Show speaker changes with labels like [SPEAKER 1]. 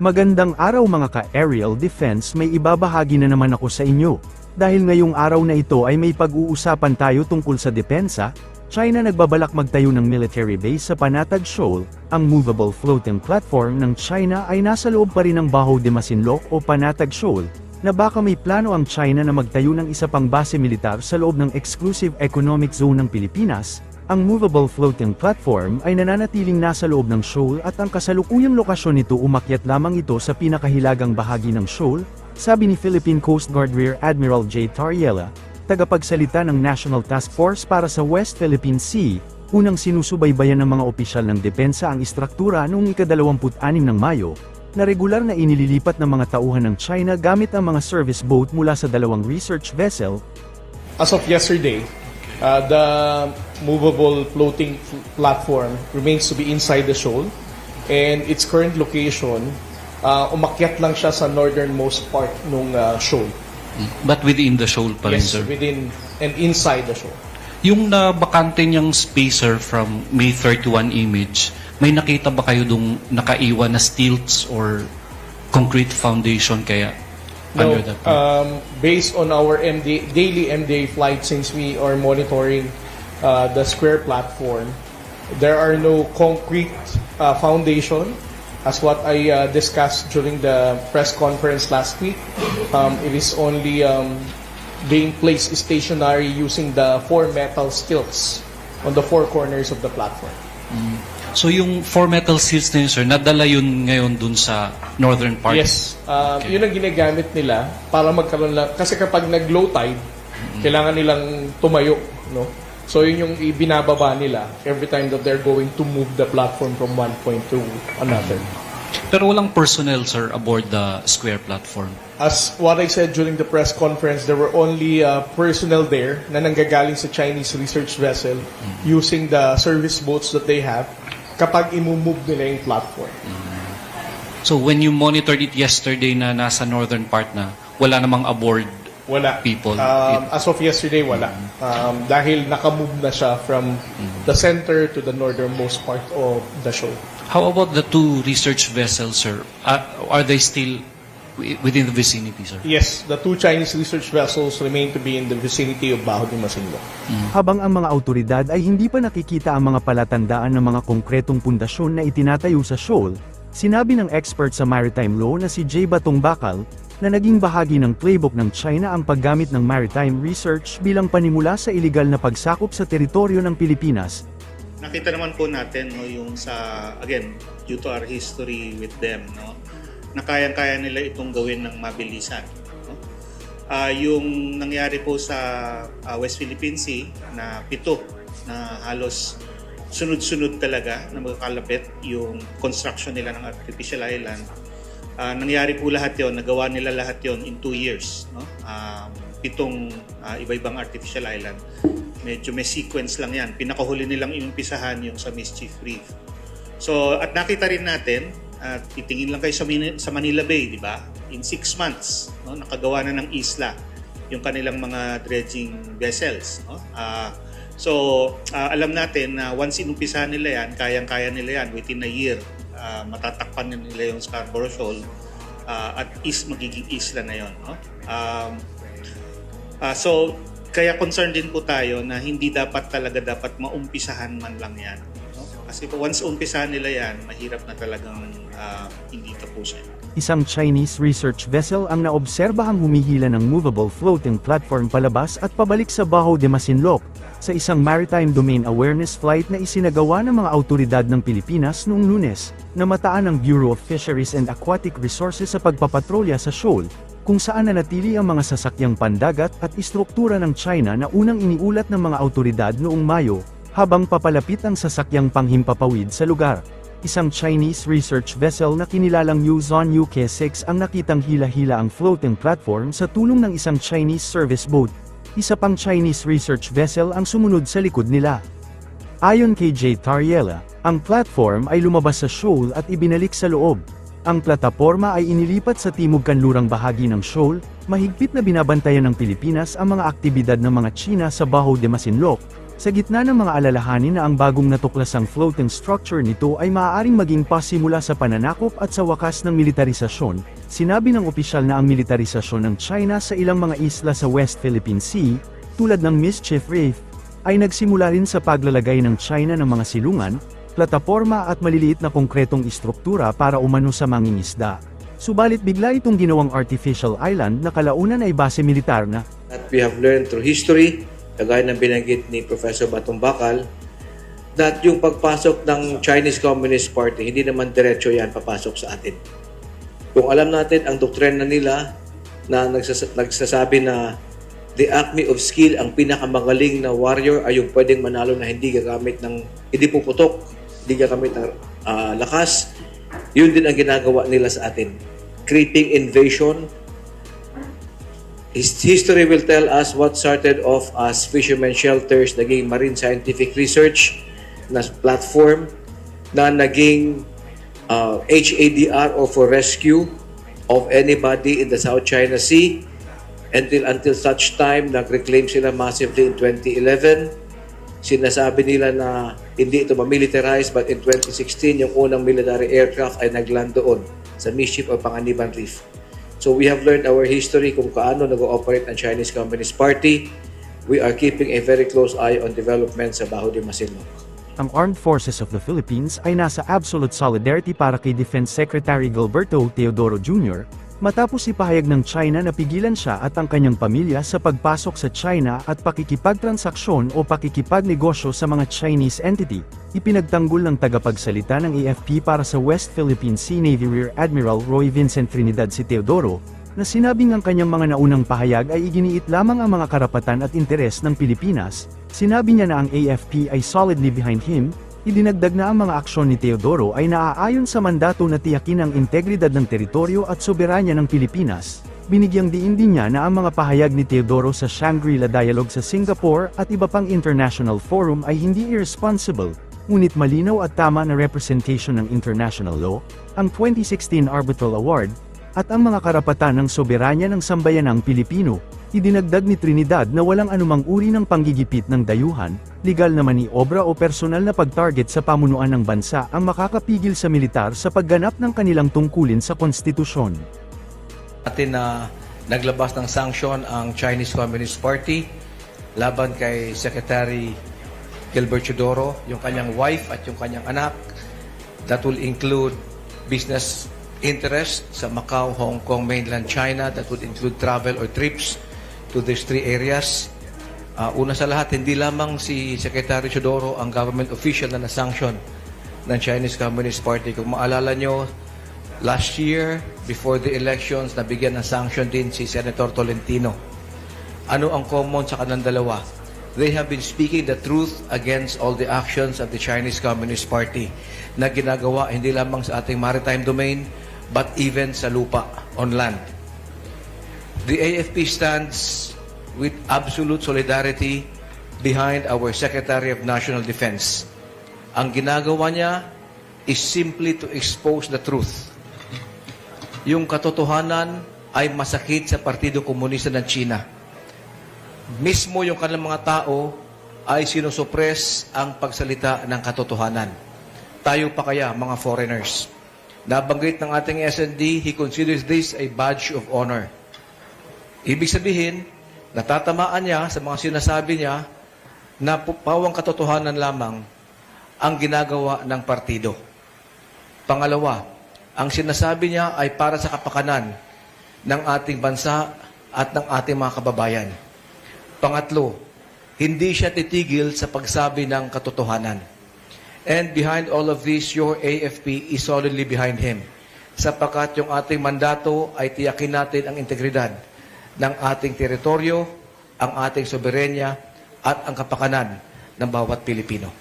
[SPEAKER 1] Magandang araw mga ka-aerial defense, may ibabahagi na naman ako sa inyo. Dahil ngayong araw na ito ay may pag-uusapan tayo tungkol sa depensa, China nagbabalak magtayo ng military base sa Panatag Shoal. Ang movable floating platform ng China ay nasa loob pa rin ng Baho de Masinloc o Panatag Shoal, na baka may plano ang China na magtayo ng isa pang base militar sa loob ng Exclusive Economic Zone ng Pilipinas. Ang movable floating platform ay nananatiling nasa loob ng shoal at ang kasalukuyang lokasyon nito umakyat lamang ito sa pinakahilagang bahagi ng shoal, sabi ni Philippine Coast Guard Rear Admiral J. Tariela, tagapagsalita ng National Task Force para sa West Philippine Sea. Unang sinusubaybayan ng mga opisyal ng depensa ang istruktura noong ika-26 ng Mayo, na regular na inililipat ng mga tauhan ng China gamit ang mga service boat mula sa dalawang research vessel.
[SPEAKER 2] As of yesterday, the movable floating platform remains to be inside the shoal, and its current location, umakyat lang siya sa northernmost part ng shoal.
[SPEAKER 3] But within the shoal pa rin,
[SPEAKER 2] Yes,
[SPEAKER 3] sir?
[SPEAKER 2] within and inside the shoal.
[SPEAKER 3] Yung bakante niyang spacer from May 31 image, may nakita ba kayo dong nakaiwan na stilts or concrete foundation kaya
[SPEAKER 2] No,
[SPEAKER 3] under that part?
[SPEAKER 2] based on our daily MDA flight, since we are monitoring the square platform, there are no concrete foundation. As what I discussed during the press conference last week, it is only being placed stationary using the 4 metal stilts on the 4 corners of the platform.
[SPEAKER 3] So yung 4 metal seals na yun, sir, nadala yun ngayon dun sa northern part?
[SPEAKER 2] Yes, yun ang ginagamit nila para magkaroon lang, kasi kapag nag-low tide, kailangan nilang tumayo, no? So yun yung ibinababa nila every time that they're going to move the platform from one point to another.
[SPEAKER 3] Pero walang personnel, sir, aboard the square platform?
[SPEAKER 2] As what I said during the press conference, there were only personnel there na nanggagaling sa Chinese research vessel using the service boats that they have kapag imumove nila yung platform.
[SPEAKER 3] So when you monitored it yesterday na nasa northern part na, wala namang aboard
[SPEAKER 2] Wala.
[SPEAKER 3] people?
[SPEAKER 2] As of yesterday, wala. Dahil nakamove na siya from the center to the northernmost part of the shoal.
[SPEAKER 3] How about the 2 research vessels, sir? Are they still within the vicinity, sir?
[SPEAKER 2] Yes, the 2 Chinese research vessels remain to be in the vicinity of Baho de Masinloc.
[SPEAKER 1] Habang ang mga autoridad ay hindi pa nakikita ang mga palatandaan ng mga konkretong pundasyon na itinatayo sa shoal, sinabi ng expert sa maritime law na si J. Batong Bakal, na naging bahagi ng playbook ng China ang paggamit ng maritime research bilang panimula sa iligal na pagsakop sa teritoryo ng Pilipinas.
[SPEAKER 4] Nakita naman po natin, no, yung sa, again, due to our history with them, no, na kayang-kaya nila itong gawin ng mabilisan. No? Yung nangyari po sa West Philippine Sea na 7 na halos sunod-sunod talaga na magkalapit yung construction nila ng artificial island. Nangyari po lahat yon, nagawa nila lahat yon in 2 years. No? 7 iba-ibang artificial island. Medyo may sequence lang yan. Pinakahuli nilang inumpisahan yung sa Mischief Reef. So, at nakita rin natin, at titingin lang kayo sa Manila Bay, di ba? In 6 months, no, nakagawa na ng isla yung kanilang mga dredging vessels. No? Alam natin na once inumpisahan nila yan, kayang-kaya nila yan within a year. Matatakpan na nila yung Scarborough Shoal at magiging isla na yon. No? Kaya concerned din po tayo na hindi dapat maumpisahan man lang yan. No? Kasi once umpisahan nila yan, mahirap na talagang hindi tapusin.
[SPEAKER 1] Isang Chinese research vessel ang naobserbahang humihila ng movable floating platform palabas at pabalik sa Baho de Masinloc, sa isang maritime domain awareness flight na isinagawa ng mga autoridad ng Pilipinas noong Lunes, na mataan ng Bureau of Fisheries and Aquatic Resources sa pagpapatrolya sa shoal, kung saan nanatili ang mga sasakyang pandagat at istruktura ng China na unang iniulat ng mga autoridad noong Mayo, habang papalapit ang sasakyang panghimpapawid sa lugar. Isang Chinese research vessel na kinilalang Yuzhon UK-6 ang nakitang hila-hila ang floating platform sa tulong ng isang Chinese service boat. Isa pang Chinese research vessel ang sumunod sa likod nila. Ayon kay J. Tariela, ang platform ay lumabas sa shoal at ibinalik sa loob. Ang plataporma ay inilipat sa timog-kanlurang bahagi ng shoal. Mahigpit na binabantayan ng Pilipinas ang mga aktibidad ng mga China sa Baho de Masinloc, Sa gitna ng mga alalahanin na ang bagong natuklasang floating structure nito ay maaaring maging pasimula sa pananakop at sa wakas ng militarisasyon, sinabi ng opisyal na ang militarisasyon ng China sa ilang mga isla sa West Philippine Sea, tulad ng Mischief Reef, ay nagsimula rin sa paglalagay ng China ng mga silungan, plataporma at maliliit na konkretong istruktura para umano sa mangingisda. Subalit bigla itong ginawang artificial island na kalaunan ay base militar na.
[SPEAKER 5] That we have learned through history, kagaya ng binanggit ni Professor Batong Bakal, that yung pagpasok ng Chinese Communist Party, hindi naman diretso yan papasok sa atin. Kung alam natin ang doktrina nila na nagsasabi na the acme of skill, ang pinakamagaling na warrior ay yung pwedeng manalo na hindi gagamit ng, hindi puputok, hindi gagamit ng lakas, yun din ang ginagawa nila sa atin. Creeping invasion. History will tell us what started off as fishermen shelters, naging marine scientific research na platform, na naging HADR or for rescue of anybody in the South China Sea, until such time nag-reclaim sila massively in 2011. Sinasabi nila na hindi ito ma-militarize, but in 2016 yung unang military aircraft ay nagland doon sa Mischief o Panganiban Reef. So we have learned our history kung paano nag-ooperate ang Chinese Communist Party. We are keeping a very close eye on development sa Baho de Masinloc.
[SPEAKER 1] Ang Armed Forces of the Philippines ay nasa absolute solidarity para kay Defense Secretary Gilberto Teodoro Jr., matapos ipahayag ng China na pigilan siya at ang kanyang pamilya sa pagpasok sa China at pakikipagtransaksyon o pakikipagnegosyo sa mga Chinese entity. Ipinagtanggol ng tagapagsalita ng AFP para sa West Philippine Sea Navy Rear Admiral Roy Vincent Trinidad si Teodoro, na sinabing ang kanyang mga naunang pahayag ay iginiit lamang ang mga karapatan at interes ng Pilipinas. Sinabi niya na ang AFP ay solidly behind him. Idinagdag na ang mga aksyon ni Teodoro ay naaayon sa mandato na tiyakin ang integridad ng teritoryo at soberanya ng Pilipinas. Binigyang diin din niya na ang mga pahayag ni Teodoro sa Shangri-La Dialogue sa Singapore at iba pang international forum ay hindi irresponsible, ngunit malinaw at tama na representation ng international law, ang 2016 Arbitral Award, at ang mga karapatan ng soberanya ng sambayanang Pilipino. Idinagdag ni Trinidad na walang anumang uri ng panggigipit ng dayuhan, legal na maniobra o personal na pag-target sa pamunuan ng bansa ang makakapigil sa militar sa pagganap ng kanilang tungkulin sa konstitusyon.
[SPEAKER 5] Atin na naglabas ng sanction ang Chinese Communist Party laban kay Secretary Gilbert Teodoro, yung kanyang wife at yung kanyang anak. That will include business interest sa Macau, Hong Kong, mainland China. That would include travel or trips to these three areas. Una sa lahat, hindi lamang si Secretary Teodoro ang government official na na-sanction ng Chinese Communist Party. Kung maalala nyo, last year, before the elections, nabigyan ng sanction din si Senator Tolentino. Ano ang common sa kanilang dalawa? They have been speaking the truth against all the actions of the Chinese Communist Party na ginagawa hindi lamang sa ating maritime domain, but even sa lupa, on land. The AFP stands with absolute solidarity behind our Secretary of National Defense. Ang ginagawa niya is simply to expose the truth. Yung katotohanan ay masakit sa Partido Komunista ng China. Mismo yung kanilang mga tao ay sinusuppress ang pagsalita ng katotohanan. Tayo pa kaya, mga foreigners? Nabanggit ng ating SND, he considers this a badge of honor. Ibig sabihin, natatamaan niya sa mga sinasabi niya na pawang katotohanan lamang ang ginagawa ng partido. Pangalawa, ang sinasabi niya ay para sa kapakanan ng ating bansa at ng ating mga kababayan. Pangatlo, hindi siya titigil sa pagsabi ng katotohanan. And behind all of this, your AFP is solidly behind him. Sapagkat yung ating mandato ay tiyakin natin ang integridad ng ating teritoryo, ang ating soberenya, at ang kapakanan ng bawat Pilipino.